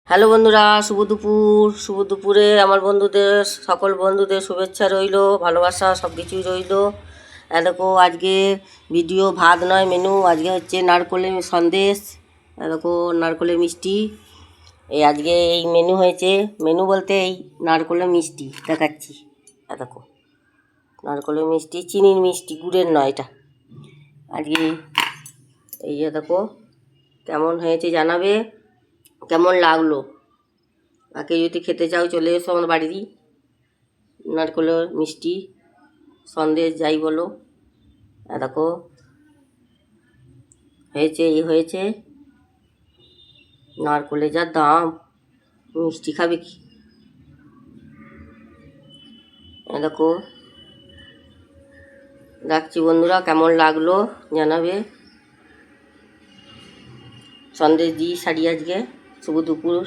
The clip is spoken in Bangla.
হ্যালো বন্ধুরা, শুভ দুপুরে আমার বন্ধুদের সকল বন্ধুদের শুভেচ্ছা রইলো, ভালোবাসা সব কিছুই রইলো। দেখো আজকে ভিডিও ভাত নয়, মেনু আজকে হচ্ছে নারকোলের সন্দেশ, দেখো নারকোলের মিষ্টি। আজকে এই মেনু হয়েছে, মেনু বলতে এই নারকোলের মিষ্টি দেখাচ্ছি। দেখো নারকোলের মিষ্টি, চিনির মিষ্টি, গুড়ের নয় এটা। আজকে এই যে দেখো কেমন হয়েছে জানাবে, কেমন লাগলো। আগে যদি খেতে চাও চলে এসো আমার বাড়িরই। নারকেলের মিষ্টি সন্দেশ যাই বলো, দেখো হয়েছে, হয়েছে। নারকেলের যা দাম, মিষ্টি খাবে কি? দেখো রাখছি বন্ধুরা, কেমন লাগলো জানাবে। সন্দেশ দিই সারি আজকে, শুভ দুপুর।